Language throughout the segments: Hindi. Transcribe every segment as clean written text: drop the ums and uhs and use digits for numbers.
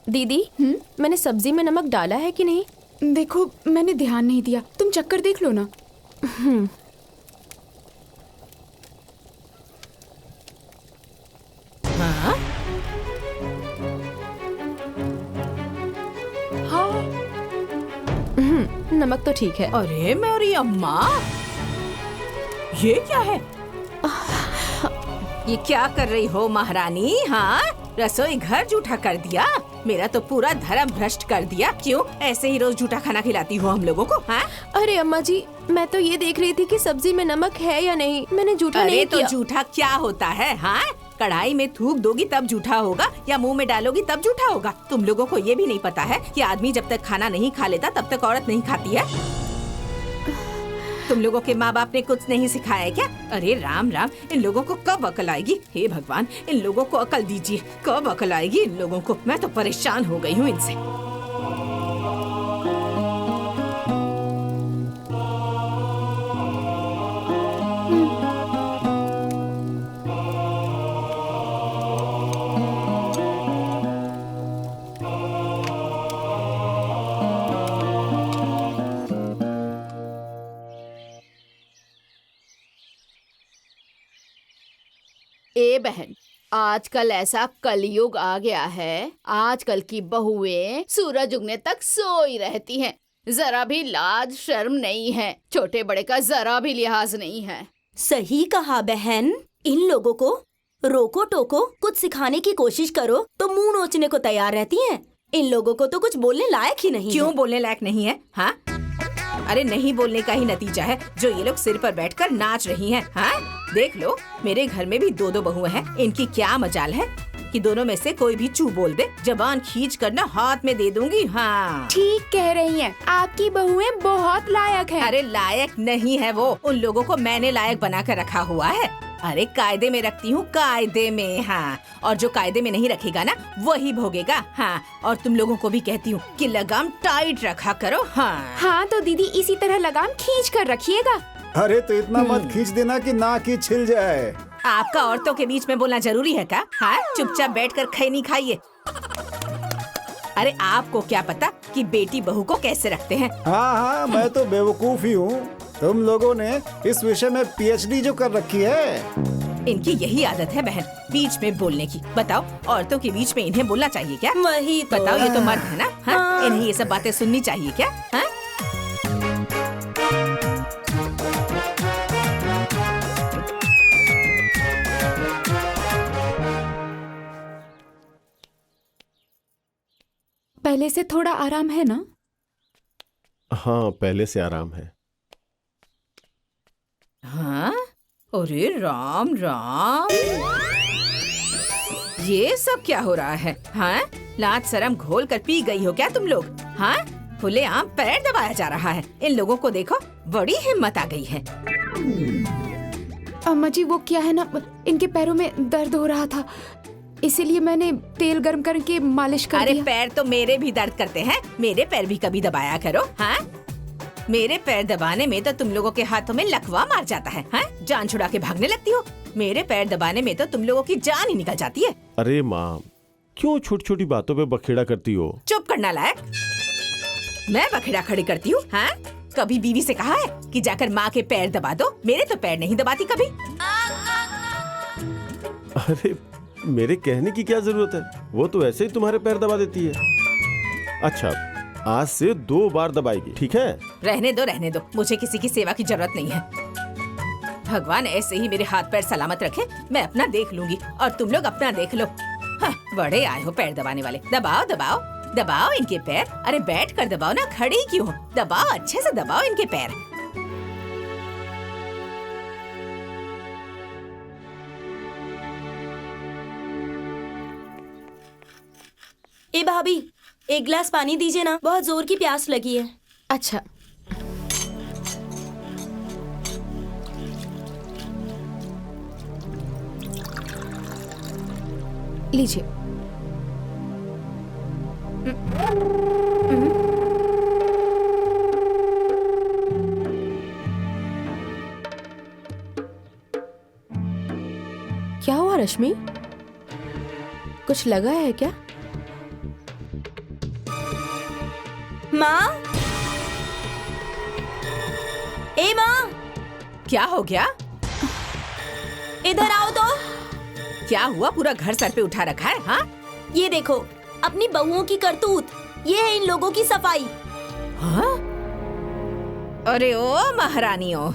दीदी, मैंने सब्जी में नमक डाला है कि नहीं? देखो, मैंने ध्यान नहीं दिया। तुम चक्कर देख लो ना। हाँ? हाँ। नमक तो ठीक है। अरे मेरी अम्मा, ये क्या है? ये क्या कर रही हो महारानी? हाँ, रसोई घर जूठा कर दिया, मेरा तो पूरा धर्म भ्रष्ट कर दिया। क्यों ऐसे ही रोज जूठा खाना खिलाती हो हम लोगों को? हाँ? अरे अम्मा जी, मैं तो ये देख रही थी कि सब्जी में नमक है या नहीं। मैंने जूठा नहीं तो किया। जूठा क्या होता है? हाँ, कढ़ाई में थूक दोगी तब जूठा होगा या मुंह में डालोगी तब जूठा होगा? तुम लोगों को ये भी नहीं पता है कि आदमी जब तक खाना नहीं खा लेता तब तक औरत नहीं खाती है? तुम लोगों के माँ बाप ने कुछ नहीं सिखाया क्या? अरे राम राम, इन लोगों को कब अकल आएगी? हे भगवान, इन लोगों को अकल दीजिए। कब अकल आएगी इन लोगों को? मैं तो परेशान हो गई हूँ इनसे। ए बहन, आजकल ऐसा कलयुग आ गया है, आजकल की बहुएं सूरज उगने तक सोई रहती हैं। जरा भी लाज शर्म नहीं है, छोटे बड़े का जरा भी लिहाज नहीं है। सही कहा बहन। इन लोगों को रोको टोको, कुछ सिखाने की कोशिश करो तो मुंह नोचने को तैयार रहती हैं। इन लोगों को तो कुछ बोलने लायक ही नहीं क्यों है। बोलने लायक नहीं है? हाँ, अरे नहीं बोलने का ही नतीजा है जो ये लोग सिर पर बैठकर नाच रही हैं। हाँ, देख लो, मेरे घर में भी दो दो बहुएं हैं। इनकी क्या मजाल है कि दोनों में से कोई भी चू बोल दे, जबान खींच कर ना हाथ में दे दूंगी। हाँ, ठीक कह रही हैं, आपकी बहुएं बहुत लायक हैं। अरे लायक नहीं है वो, उन लोगों को मैंने लायक बना कर रखा हुआ है। अरे कायदे में रखती हूँ, कायदे में। हाँ, और जो कायदे में नहीं रखेगा ना वही भोगेगा। हाँ, और तुम लोगों को भी कहती हूँ कि लगाम टाइट रखा करो। हाँ हाँ तो दीदी, इसी तरह लगाम खींच कर रखिएगा। अरे तो इतना मत खींच देना कि नाक ही छिल जाए। आपका औरतों के बीच में बोलना जरूरी है क्या? हाँ, चुपचाप बैठकर खैनी खाइए। अरे आपको क्या पता कि बेटी बहू को कैसे रखते हैं? हाँ हाँ, मैं तो बेवकूफ ही हूँ। तुम लोगों ने इस विषय में पीएचडी जो कर रखी है। इनकी यही आदत है बहन, बीच में बोलने की। बताओ, औरतों के बीच में इन्हें बोलना चाहिए क्या? वही तो। बताओ, ये तो मर्द है ना? हाँ? हाँ। इन्हें ये सब बातें सुननी चाहिए क्या? हाँ? पहले से थोड़ा आराम है ना? हाँ, पहले से आराम है। हाँ? अरे राम राम, ये सब क्या हो रहा है? हाँ, लाज शर्म घोल कर पी गई हो क्या तुम लोग? हाँ, खुलेआम पैर दबाया जा रहा है। इन लोगों को देखो, बड़ी हिम्मत आ गई है। अम्मा जी, वो क्या है ना, इनके पैरों में दर्द हो रहा था, इसीलिए मैंने तेल गर्म करके मालिश कर अरे दिया। पैर तो मेरे भी दर्द करते हैं, मेरे पैर भी कभी दबाया करो। हाँ, मेरे पैर दबाने में तो तुम लोगों के हाथों में लकवा मार जाता है। हाँ? जान छुड़ा के भागने लगती हो। मेरे पैर दबाने में तो तुम लोगों की जान ही निकल जाती है। अरे माँ, क्यों छोटी छोटी बातों पे बखेड़ा करती हो? चुप करना लायक, मैं बखेड़ा खड़ी करती हूँ? हाँ? कभी बीवी से कहा है कि जाकर माँ के पैर दबा दो? मेरे तो पैर नहीं दबाती कभी। अरे मेरे कहने की क्या जरूरत है, वो तो ऐसे ही तुम्हारे पैर दबा देती है। अच्छा, आज से 2 बार दबाएगी, ठीक है? रहने दो, मुझे किसी की सेवा की जरूरत नहीं है। भगवान ऐसे ही मेरे हाथ पैर सलामत रखे, मैं अपना देख लूंगी और तुम लोग अपना देख लो। हाँ, बड़े आए हो पैर दबाने वाले। दबाओ दबाओ दबाओ इनके पैर। अरे बैठ कर दबाओ ना, खड़ी क्यों हो? दबाओ, अच्छे से दबाओ इनके पैर। ए भाभी, एक गिलास पानी दीजिए ना, बहुत जोर की प्यास लगी है। अच्छा, लीजिए। क्या हुआ रश्मि? कुछ लगा है क्या? माँ, ए माँ, क्या हो गया? इधर आओ तो। क्या हुआ? पूरा घर सर पे उठा रखा है? हाँ, ये देखो अपनी बहुओं की करतूत। ये है इन लोगों की सफाई। हाँ? अरे ओ महारानियों,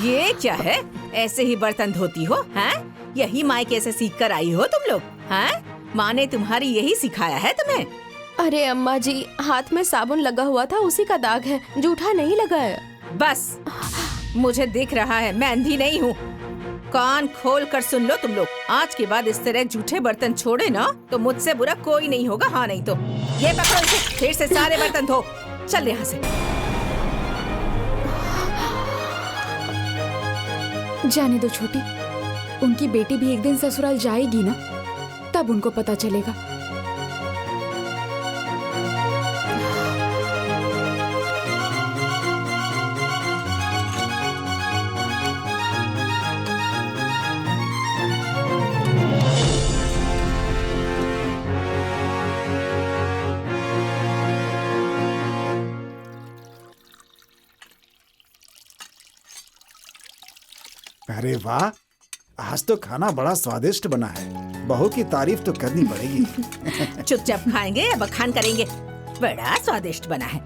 ये क्या है? ऐसे ही बर्तन धोती हो? हैं? यही मायके से सीख कर आई हो तुम लोग? हैं? माँ ने तुम्हारी यही सिखाया है तुम्हें? अरे अम्मा जी, हाथ में साबुन लगा हुआ था, उसी का दाग है, जूठा नहीं लगा है। बस, मुझे दिख रहा है, मैं अंधी नहीं हूँ। कान खोल कर सुन लो तुम लोग। आज के बाद इस तरह जूठे बर्तन छोड़े ना तो मुझसे बुरा कोई नहीं होगा। हाँ नहीं तो ये पकड़ो इसे, फिर से सारे बर्तन धो। चल यहाँ से। जाने दो छोटी, उनकी बेटी भी एक दिन ससुराल जाएगी ना, तब उनको पता चलेगा। अरे वाह, आज तो खाना बड़ा स्वादिष्ट बना है। बहू की तारीफ तो करनी पड़ेगी। चुपचाप खाएंगे या बखान करेंगे? बड़ा स्वादिष्ट बना है।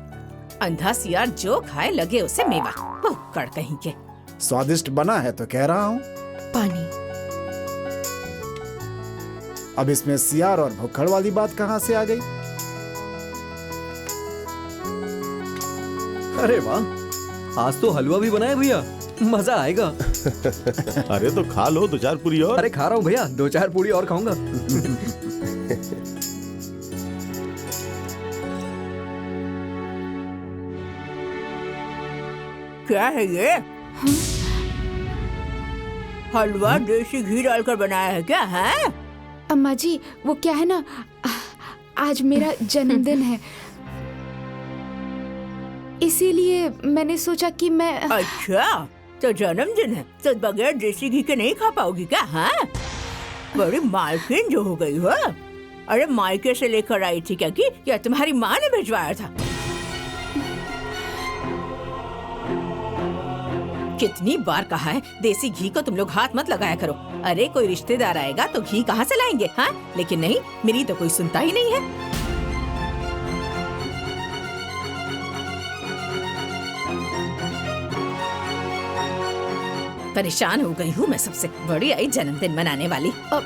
अंधा सियार जो खाए लगे उसे मेवा। भुक्कड़ कहीं के। स्वादिष्ट बना है तो कह रहा हूँ। पानी। अब इसमें सियार और भुक्कड़ वाली बात कहाँ से आ गई? अरे वाह, आज तो हलवा भी बनाया भैया, मजा आएगा। अरे तो खा लो 2-4 पूरी और। अरे खा रहा हूँ भैया, 2-4 पूरी और खाऊंगा। क्या है ये? हलवा देसी घी डालकर बनाया है क्या? है अम्मा जी, वो क्या है ना, आज मेरा जन्मदिन है, इसीलिए मैंने सोचा कि मैं। अच्छा, तो जन्मदिन है तो बगैर देसी घी के नहीं खा पाओगी क्या? हाँ, बड़ी मालकिन जो हो गई हो। अरे मायके से लेकर आई थी क्या कि या तुम्हारी माँ ने भिजवाया था? कितनी बार कहा है देसी घी को तुम लोग हाथ मत लगाया करो। अरे कोई रिश्तेदार आएगा तो घी कहाँ से लाएंगे? हाँ, लेकिन नहीं, मेरी तो कोई सुनता ही नहीं है। परेशान हो गई हूँ मैं सबसे। बड़ी आई जन्मदिन मनाने वाली। अब